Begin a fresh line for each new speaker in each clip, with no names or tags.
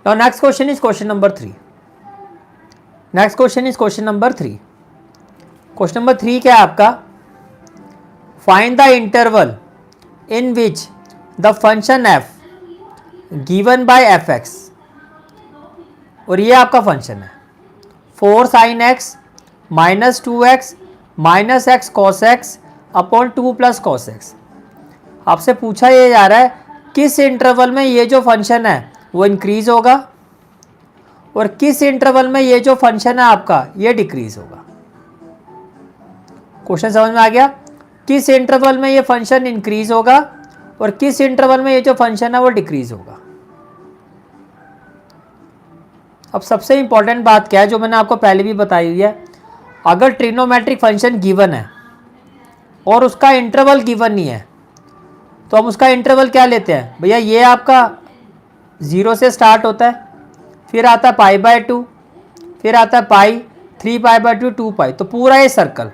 Now next question is question number 3. Next question is question number 3. Question number 3 क्या है आपका? Find the interval in which the function f given by fx, और ये आपका function है 4 sin x minus 2x minus x cos x upon 2 plus cos x. आपसे पूछा ये जा रहा है किस इंटरवल में ये जो फंक्शन है वो इंक्रीज होगा और किस इंटरवल में ये जो फंक्शन है आपका ये डिक्रीज होगा। क्वेश्चन समझ में आ गया? किस इंटरवल में ये फंक्शन इंक्रीज होगा और किस इंटरवल में ये जो फंक्शन है वो डिक्रीज होगा। अब सबसे इंपॉर्टेंट बात क्या है जो मैंने आपको पहले भी बताई हुई है, अगर ट्रिग्नोमेट्रिक फंक्शन गिवन है और उसका इंटरवल गिवन नहीं है तो हम उसका इंटरवल क्या लेते हैं भैया, ये आपका 0 से स्टार्ट होता है, फिर आता है π/2, फिर आता है पाई, 3π/2, 2π, तो पूरा ये सर्कल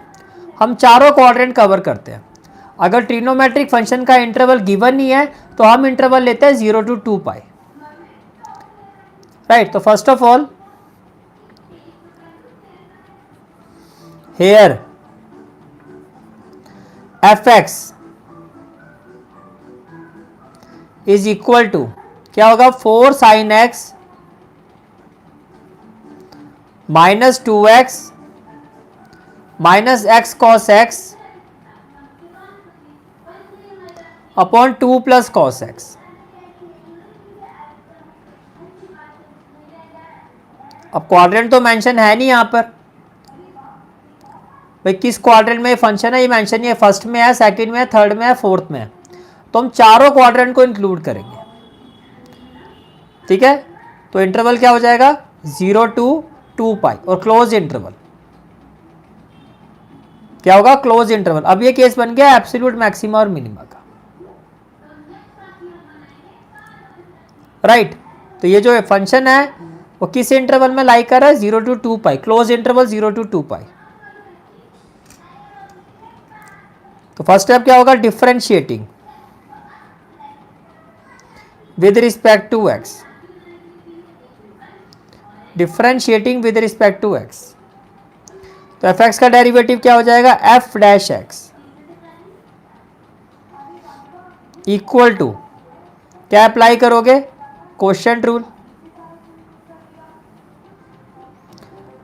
हम चारों क्वाड्रेंट कवर करते हैं। अगर ट्रिग्नोमेट्रिक फंक्शन का इंटरवल गिवन नहीं है तो हम इंटरवल लेते हैं 0 to 2π, राइट। तो first of all here fx is equal to क्या होगा 4 sin x minus 2x minus x cos x upon 2 plus cos x. अब क्वाड्रेंट तो मेंशन है नहीं यहां पर भाई, किस क्वाड्रेंट में ये फंक्शन है ये मेंशन नहीं है, फर्स्ट में है, सेकंड में है, थर्ड में है, फोर्थ में है, तो हम चारों क्वाड्रेंट को इंक्लूड करेंगे, ठीक है। तो इंटरवल क्या हो जाएगा 0 to 2π और क्लोज इंटरवल क्या होगा क्लोज इंटरवल। अब ये केस बन गया एब्सोल्यूट मैक्सिमा और मिनिमा का, राइट। तो ये जो फंक्शन है वो किस इंटरवल में लाई कर रहा है 0 to 2π, क्लोज इंटरवल 0 to 2π। तो फर्स्ट स्टेप क्या होगा differentiating with respect to x, differentiating with respect to x. तो एफ एक्स का डेरिवेटिव क्या हो जाएगा f dash x equal to क्या अप्लाई करोगे क्वोशिएंट रूल,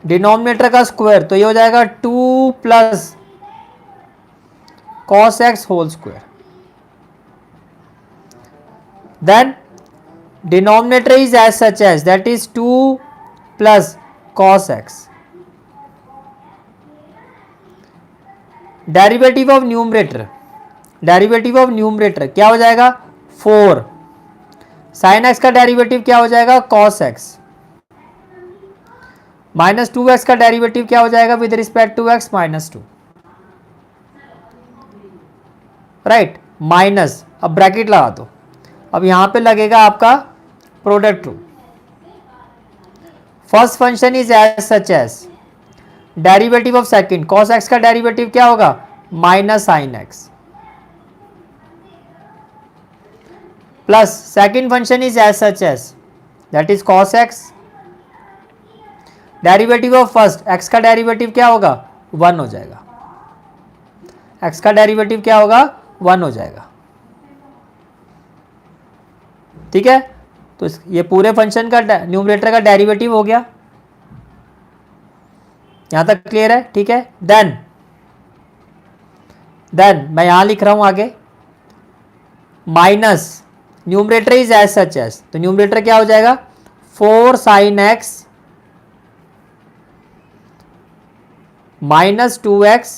डिनोमिनेटर का स्क्वायर, तो ये हो जाएगा 2 plus cos x whole square, then denominator is as such as that is 2 plus cos x, derivative of numerator, derivative of numerator क्या हो जाएगा 4, sin x का डेरिवेटिव क्या हो जाएगा cos x, माइनस 2x का डेरिवेटिव क्या हो जाएगा with respect to x minus 2, right, minus, अब ब्रैकेट लगा दो, अब यहां पे लगेगा आपका product rule, first function is as such as derivative of second cos x का डेरिवेटिव क्या होगा minus sine x plus second function is as such as that is cos x, derivative of first x का derivative क्या होगा 1 हो जाएगा, x का derivative क्या होगा 1 हो जाएगा, ठीक है। तो ये पूरे फंक्शन का न्यूमरेटर का डेरिवेटिव हो गया, यहां तक क्लियर है, ठीक है। देन मैं यहां लिख रहा हूं आगे minus numerator is as such as, तो न्यूमरेटर क्या हो जाएगा 4 sin x माइनस 2x,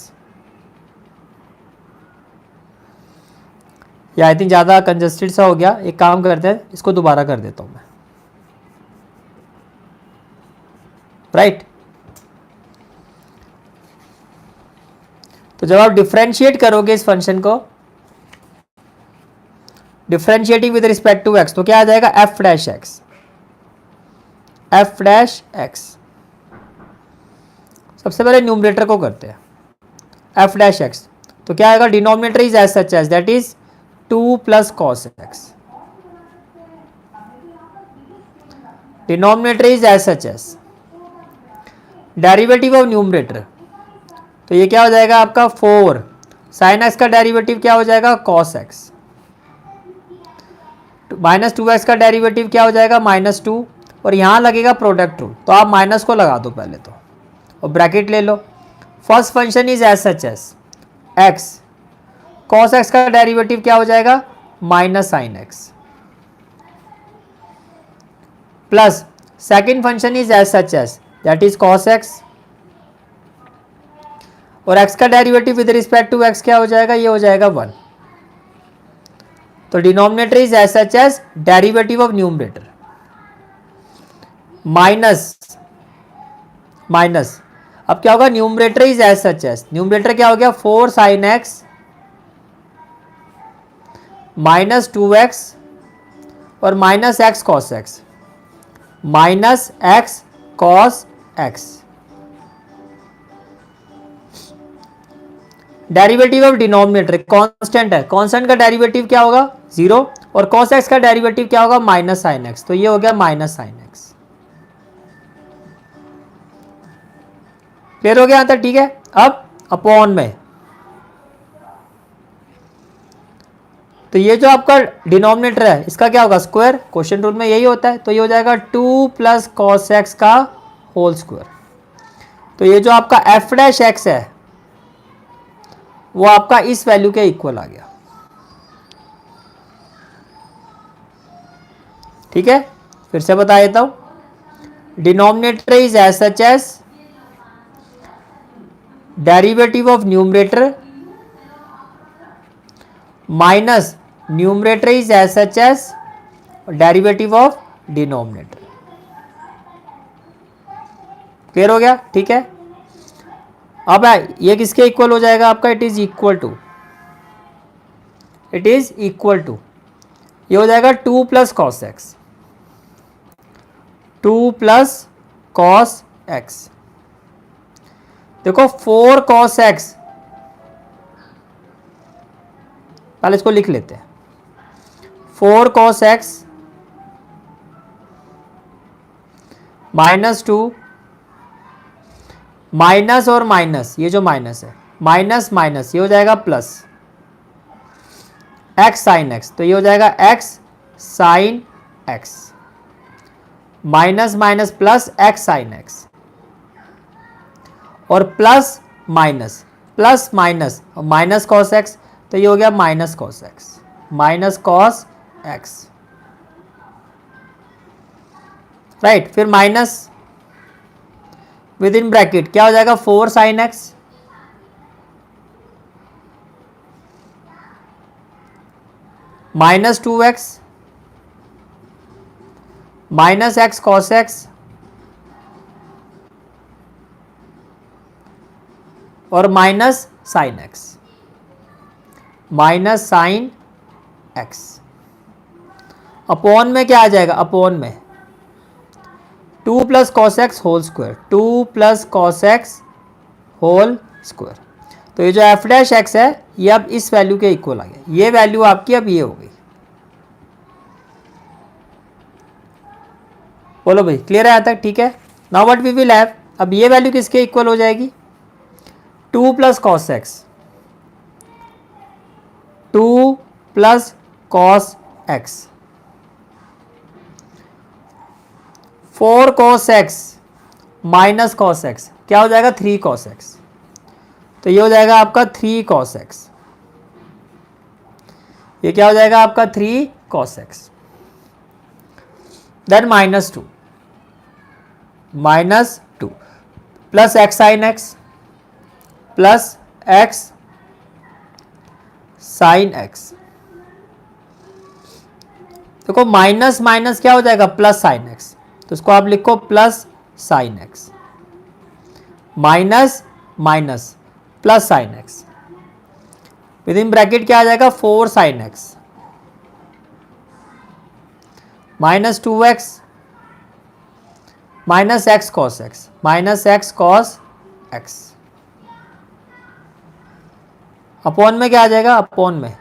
या आई थिंक ज्यादा कंजस्टेड सा हो गया, एक काम करते हैं इसको दोबारा कर देता हूं मैं, राइट। तो जब आप डिफरेंशिएट करोगे इस फंक्शन को, differentiating with respect to x, तो क्या आ जाएगा f dash x, f dash x. सबसे पहले न्यूमरेटर को करते हैं एफ डैश एक्स, तो क्या आएगा denominator is as such as that is 2 plus cos x denominator is as such as derivative of numerator, तो ये क्या हो जाएगा आपका 4 साइन एक्स का डेरिवेटिव क्या हो जाएगा कॉस एक्स, माइनस 2x का डेरिवेटिव क्या हो जाएगा -2, और यहाँ लगेगा प्रोडक्ट रूल, तो आप माइनस को लगा दो पहले तो और ब्रैकेट ले लो। First function is as such as x, cos x का डेरिवेटिव क्या हो जाएगा minus sine x, plus second function is as such as that is cos x, और x का derivative with respect to x क्या हो जाएगा, ये हो जाएगा 1। तो denominator is as such as derivative of numerator minus minus, अब क्या होगा numerator is as such as, numerator क्या हो गया 4 साइन एक्स माइनस 2x और minus x cos x, minus x cos x. Derivative of denominator constant है, constant का derivative क्या होगा 0, और कॉस एक्स का डेरिवेटिव क्या होगा माइनस साइन एक्स, तो ये हो गया माइनस साइन एक्स। क्लियर हो गया यहाँ तक, ठीक है। अब अपॉन में, तो ये जो आपका डिनोमिनेटर है इसका क्या होगा स्क्वायर, क्वेश्चन रूल में यही होता है, तो ये हो जाएगा 2 प्लस कॉस एक्स का होल स्क्वायर। तो ये जो आपका एफ डैश एक्स है वो आपका इस वैल्यू के इक्वल आ गया, ठीक है। फिर से बता देता हूं, denominator is as such as derivative of numerator minus numerator is as such as derivative of denominator. Clear हो गया, ठीक है। अब ये किसके इक्वल हो जाएगा आपका, it is equal to, it is equal to, ये हो जाएगा 2 plus cos x, 2 plus cos x. देखो 4 कॉस एक्स, पहले इसको लिख लेते हैं, 4 कॉस एक्स -2 माइनस और माइनस, ये जो माइनस है माइनस माइनस ये हो जाएगा प्लस एक्स साइन एक्स, तो ये हो जाएगा x sine x, minus minus plus x sine x, और प्लस माइनस और माइनस कॉस एक्स, तो ये हो गया minus cos x, minus cos x, right. फिर माइनस विद इन ब्रैकेट क्या हो जाएगा 4 sine x minus 2x minus x cos x और minus sine x, minus sine x. Upon में क्या आ जाएगा, अपॉन में 2 plus cos x whole square, 2 plus cos x whole square. तो ये जो एफ डैश एक्स है ये अब इस वैल्यू के इक्वल आ गया, ये वैल्यू आपकी अब ये हो गई। बोलो भाई क्लियर है यहाँ तक, ठीक है। Now what we will have, अब ये वैल्यू किसके इक्वल हो जाएगी 2 plus cos x, 2 plus cos x, 4 cos x minus cos x क्या हो जाएगा 3 कॉस एक्स, तो ये हो जाएगा आपका 3 कॉस एक्स, ये क्या हो जाएगा आपका 3 cos x. Then -2 plus x sine x plus x sine x. देखो माइनस माइनस क्या हो जाएगा प्लस साइन एक्स, तो इसको आप लिखो plus sine x, minus minus plus sine x, within bracket क्या आ जाएगा 4 sine x minus 2x minus x cos x, minus x cos x. Upon में क्या आ जाएगा, अपॉन में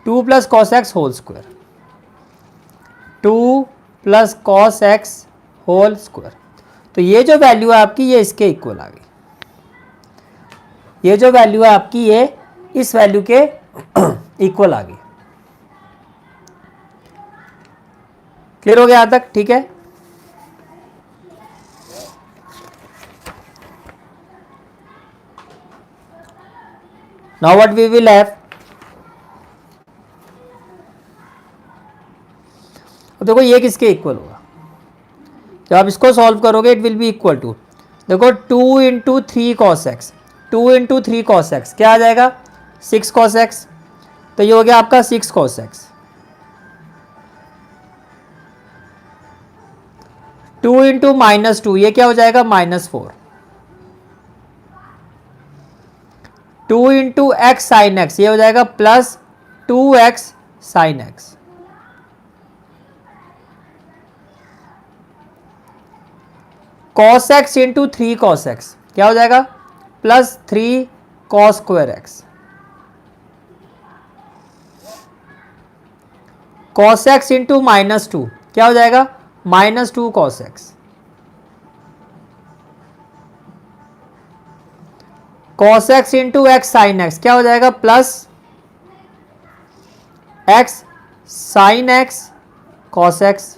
2 plus cos x whole square. 2 plus cos x whole square. तो ये जो वैल्यू है आपकी ये इसके इक्वल आ गई। ये जो वैल्यू है आपकी ये इस वैल्यू के इक्वल आ गई। क्लियर हो गया यहाँ तक? ठीक है। Now what we will have, अब देखो ये किसके इक्वल होगा, जब आप इसको सॉल्व करोगे it will be equal to, देखो 2 into 3 cos x, 2 into 3 cos x क्या आ जाएगा 6 कॉस एक्स। तो ये हो गया आपका 6 कॉस एक्स। 2 इंटू -2 ये क्या हो जाएगा -4। 2 इंटू एक्स साइन एक्स ये हो जाएगा +2x sign x. Cos x into 3 cos x क्या हो जाएगा +3 cos square x. Cos x into -2 क्या हो जाएगा -2 cos x. Cos x into x sine x क्या हो जाएगा +x sine x cos x.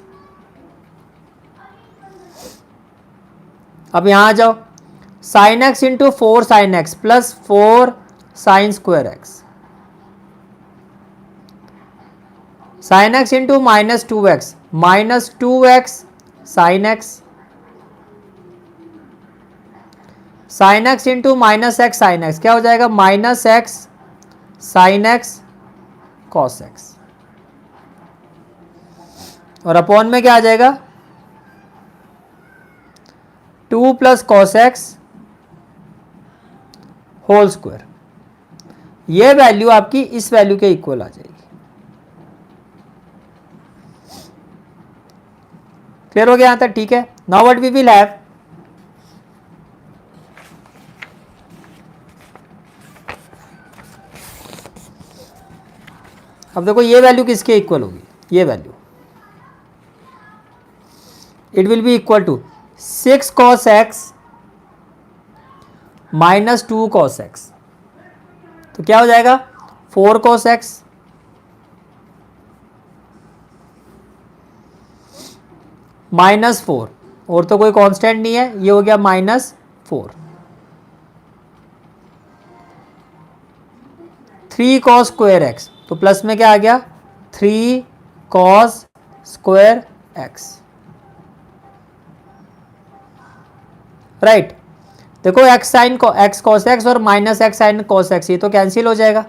अब यहां आ जाओ, sine x into 4 sine x +4 sine square x. Sine x into -2x -2x sine x. Sine x into -x sine x क्या हो जाएगा -x sine x cos x. और upon में क्या आ जाएगा 2 plus cos x whole square. ये value आपकी इस वैल्यू के इक्वल आ जाएगी। क्लियर हो गया यहां तक? ठीक है। Now what we will have, अब देखो ये वैल्यू किसके इक्वल होगी, ये value it will be equal to 6 cos x -2 cos x. तो क्या हो जाएगा 4 कॉस एक्स -4, और तो कोई कांस्टेंट नहीं है, ये हो गया -4। 3 कॉस स्क्वायर एक्स, तो प्लस में क्या आ गया 3 कॉस स्क्वायर एक्स। राइट। देखो x sine x cos x और -x साइन कॉस एक्स ये तो कैंसिल हो जाएगा।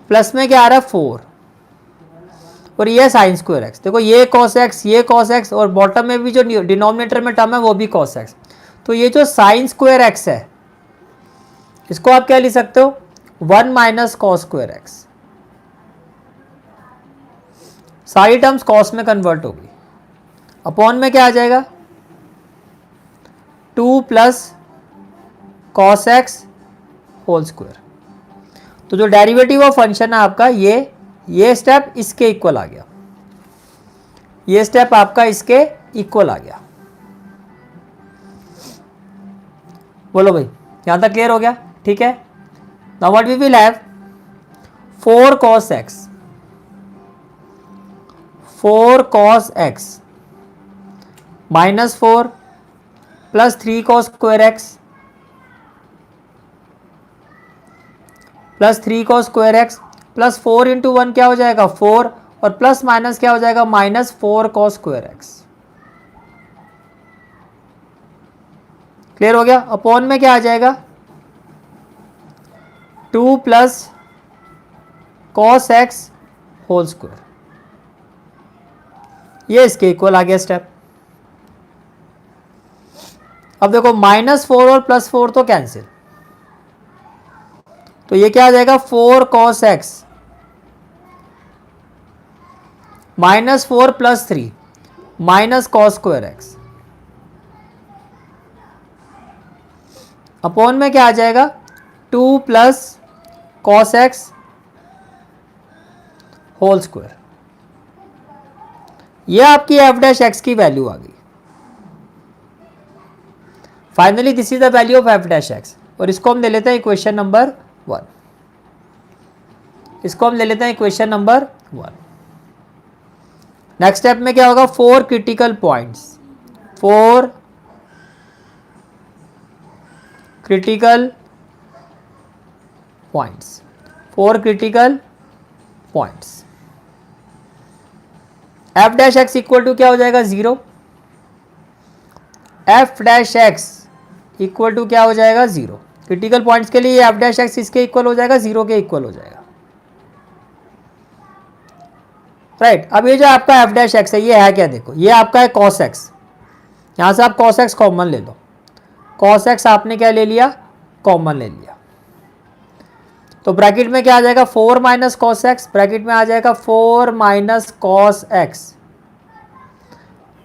प्लस में क्या आ रहा है 4 और ये साइन स्क्वायर एक्स। देखो ये कॉस एक्स और बॉटम में भी जो डिनोमिनेटर में टर्म है वो भी कॉस एक्स। तो ये जो साइन स्क्वायर एक्स है इसको आप क्या लिख सकते हो 1 माइनस कॉस स्क्वायर एक्स। सारी टर्म्स कॉस में कन्वर्ट होगी। अपॉन में क्या आ जाएगा 2 plus cos x whole square. तो जो डेरिवेटिव ऑफ फंक्शन है आपका ये स्टेप इसके इक्वल आ गया, ये स्टेप आपका इसके इक्वल आ गया। बोलो भाई यहां तक क्लियर हो गया? ठीक है। Now what we will have 4 cos x, 4 cos x -4 plus 3 cos square x plus 3 cos square x plus 4 into 1 क्या हो जाएगा 4 और प्लस माइनस क्या हो जाएगा -4 cos स्क्वायर एक्स। क्लियर हो गया? अपॉन में क्या आ जाएगा 2 plus cos x whole square. ये इसके इक्वल आ गया स्टेप। अब देखो -4 और +4 तो कैंसिल, तो ये क्या आ जाएगा 4 cos x -4 plus 3 minus cos square x. Upon में क्या आ जाएगा 2 plus cos x whole square. ये आपकी एफ डैश एक्स की वैल्यू आ गई। Finally this is the value of f dash x, और इसको हम ले लेते हैं इक्वेशन नंबर 1। इसको हम ले लेते हैं इक्वेशन नंबर 1। नेक्स्ट स्टेप में क्या होगा, 4 critical points, 4 critical points, 4 critical points. F dash x equal to क्या हो जाएगा, 0। F dash x equal to क्या हो जाएगा, 0। क्रिटिकल पॉइंट्स के लिए एफ डैश एक्स इसके इक्वल हो जाएगा, 0 के इक्वल हो जाएगा, राइट। अब ये जो आपका एफ डैश एक्स है, ये है क्या, देखो ये आपका है कॉस एक्स। यहाँ से आप कॉस एक्स कॉमन ले लो, कॉस एक्स आपने क्या ले लिया, कॉमन ले लिया। तो ब्रैकेट में क्या आ जाएगा, 4 माइनस कॉस एक्स, ब्रैकेट में आ जाएगा 4 माइनस कॉस एक्स,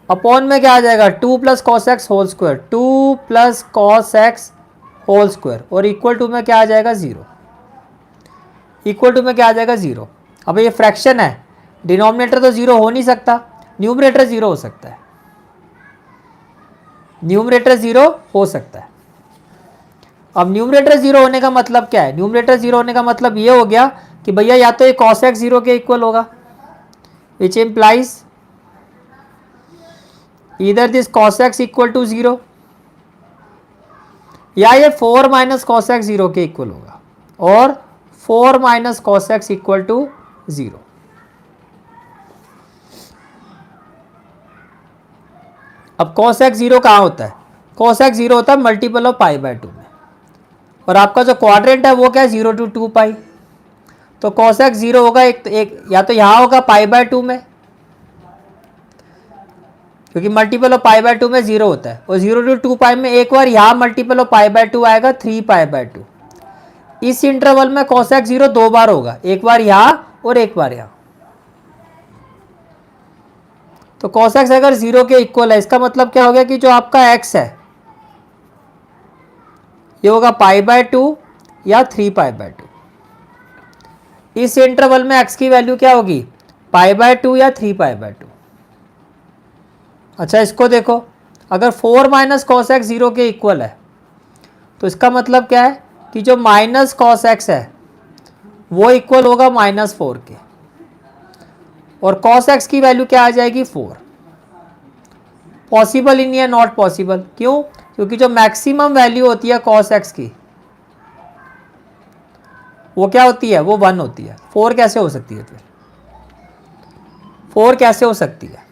अपॉन में क्या आ जाएगा, 2 plus cos x whole square, 2 plus cos x whole square, और इक्वल टू में क्या आ जाएगा, 0। इक्वल टू में क्या आ जाएगा, 0। अब ये फ्रैक्शन है, डिनोमिनेटर तो 0 हो नहीं सकता, न्यूमरेटर 0 हो सकता है, न्यूमरेटर 0 हो सकता है। अब न्यूमरेटर 0 होने का मतलब क्या है, न्यूमरेटर 0 होने का मतलब ये हो गया कि भैया या तो ये कॉस एक्स 0 के इक्वल होगा, which implies either this cos x equal to 0, या ये 4 माइनस कॉस एक्स 0 के इक्वल होगा, और 4 minus cos x equal to 0। अब कॉस एक्स 0 कहाँ होता है, कॉस एक्स 0 होता है मल्टीपल ऑफ पाई बाय 2 में, और आपका जो क्वाड्रेंट है वो क्या है, 0 to 2 पाई। तो कॉस एक्स 0 होगा एक या तो यहाँ होगा पाई बाय 2 में, क्योंकि मल्टीपल ऑफ पाई बाय 2 में 0 होता है, और 0 to 2 पाई में एक बार यहाँ मल्टीपल ऑफ पाई बाय 2 आएगा, 3 पाई बाय 2। इस इंटरवल में कॉस एक्स 0 2 बार होगा, एक बार यहाँ और एक बार यहाँ। तो कॉस एक्स अगर 0 के इक्वल है, इसका मतलब क्या हो गया कि जो आपका x है ये होगा पाई बाय 2 या 3 पाई बाय 2। इस इंटरवल में x की वैल्यू क्या होगी, पाई बाय 2 या 3 पाई बाय 2। अच्छा इसको देखो, अगर 4 माइनस कॉस एक्स 0 के इक्वल है, तो इसका मतलब क्या है कि जो माइनस कॉस एक्स है वो इक्वल होगा -4 के, और कॉस एक्स की वैल्यू क्या आ जाएगी, 4। पॉसिबल ही नहीं है, नॉट पॉसिबल। क्यों, क्योंकि जो मैक्सिमम वैल्यू होती है कॉस एक्स की वो क्या होती है, वो 1 होती है। 4 कैसे हो सकती है, फिर 4 कैसे हो सकती है।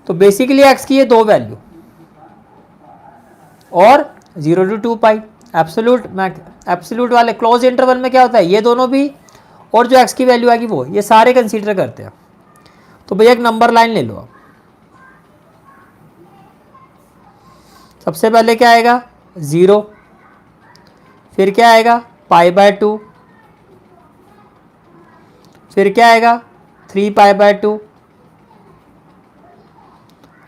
तो बेसिकली एक्स की ये 2 वैल्यू, और 0 to 2 पाई एब्सोल्यूट वाले क्लोज इंटरवल में क्या होता है, ये दोनों भी, और जो एक्स की वैल्यू आएगी वो, ये सारे कंसीडर करते हैं। तो भैया एक नंबर लाइन ले लो आप। सबसे पहले क्या आएगा, 0, फिर क्या आएगा, पाई बाय 2, फिर क्या आएगा, 3 पाई बाय 2,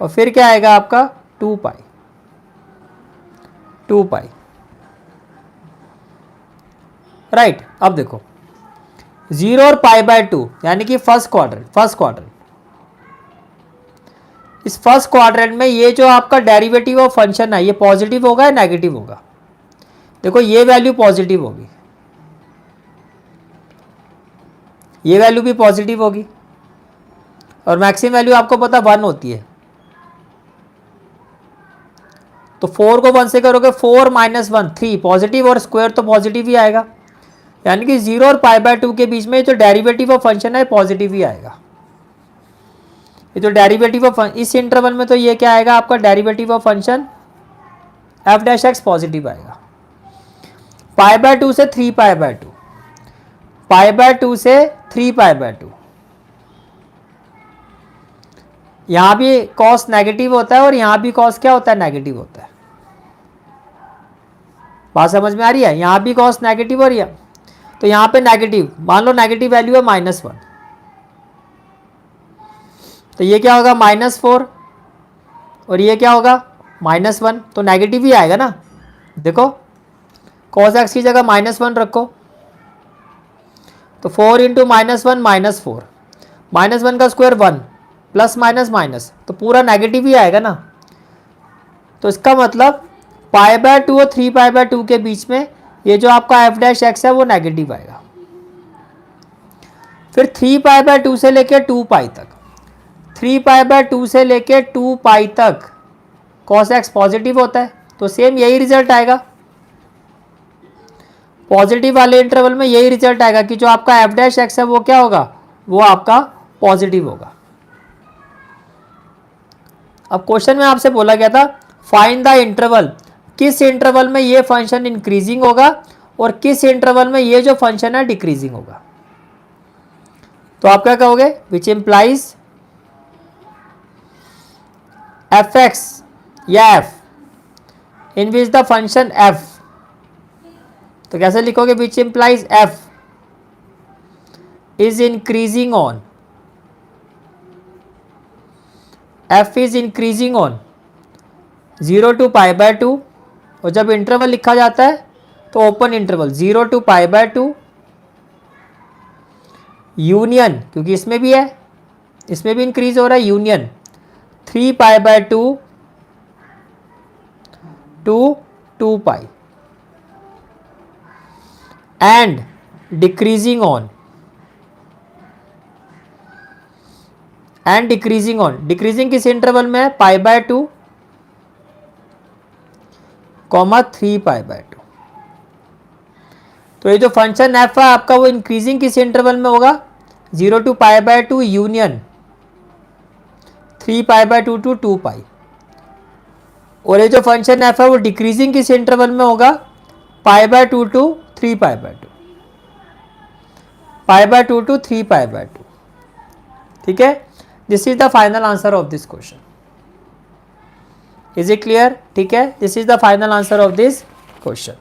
और फिर क्या आएगा आपका 2 पाई। राइट। अब देखो 0 और पाई बाय 2 यानी कि फर्स्ट क्वाड्रेंट। इस फर्स्ट क्वाड्रेंट में ये जो आपका डेरिवेटिव ऑफ फंक्शन है ये पॉजिटिव होगा या नेगेटिव होगा, देखो ये वैल्यू पॉजिटिव होगी, ये वैल्यू भी पॉजिटिव होगी, और मैक्सिमम वैल्यू आपको पता 1 होती है। तो 4 को 1 से करोगे, 4 माइनस 1 3, पॉजिटिव, और स्क्वायर तो पॉजिटिव ही आएगा, यानी कि 0 और पाई बाय 2 के बीच में जो डेरिवेटिव ऑफ फंक्शन है पॉजिटिव ही आएगा। ये जो डेरिवेटिव ऑफ इस इंटरवल में तो ये क्या आएगा आपका, derivative of function f dash x positive आएगा। पाई बाय 2 से 3 पाई बाय 2, पाई बाय 2 से 3 पाई बाय 2, यहां भी कॉस नेगेटिव होता है और यहां भी कॉस क्या होता है, नेगेटिव होता है। बात समझ में आ रही है, यहां भी कॉस नेगेटिव और यहां, तो यहां पे नेगेटिव, मान लो नेगेटिव वैल्यू है -1, तो ये क्या होगा -4, और ये क्या होगा -1, तो नेगेटिव ही आएगा ना। देखो कॉस एक्स की जगह -1 रखो, तो 4 इंटू -1 -4, -1 का स्क्वायर 1, प्लस माइनस माइनस तो पूरा नेगेटिव ही आएगा ना। तो इसका मतलब π/2 और 3π/2 के बीच में ये जो आपका f' है वो नेगेटिव आएगा। फिर 3π/2 से लेके 2π तक, 3π/2 से लेके 2π तक cos x पॉजिटिव होता है, तो सेम यही रिजल्ट आएगा। पॉजिटिव वाले इंटरवल में यही रिजल्ट आएगा कि जो आपका f' है वो क्या होगा, वो आपका पॉजिटिव होगा। अब क्वेश्चन में आपसे बोला गया था फाइंड द इंटरवल, किस इंटरवल में ये फंक्शन इंक्रीजिंग होगा और किस इंटरवल में ये जो फंक्शन है डिक्रीजिंग होगा। तो आप क्या कहोगे, विच इंप्लाइज f(x) या f in which the function f, तो कैसे लिखोगे, which implies f is increasing on, f is increasing on 0 to π/2, और जब इंटरवल लिखा जाता है तो ओपन इंटरवल 0 to π/2 यूनियन, क्योंकि इसमें भी है, इसमें भी इंक्रीज हो रहा है, union 3π/2 to 2π and decreasing on, and decreasing on, decreasing किस इंटरवल में है, π/2 3π/2। तो ये जो फंक्शन f है आपका वो इंक्रीजिंग किस इंटरवल में होगा, 0 to π/2 यूनियन 3π/2 to 2π, और ये जो फंक्शन f है वो डिक्रीजिंग किस इंटरवल में होगा, π/2 to 3π/2, π/2 to 3π/2। ठीक है, this is the final answer of this question. Is it clear? ठीक है, this is the final answer of this question.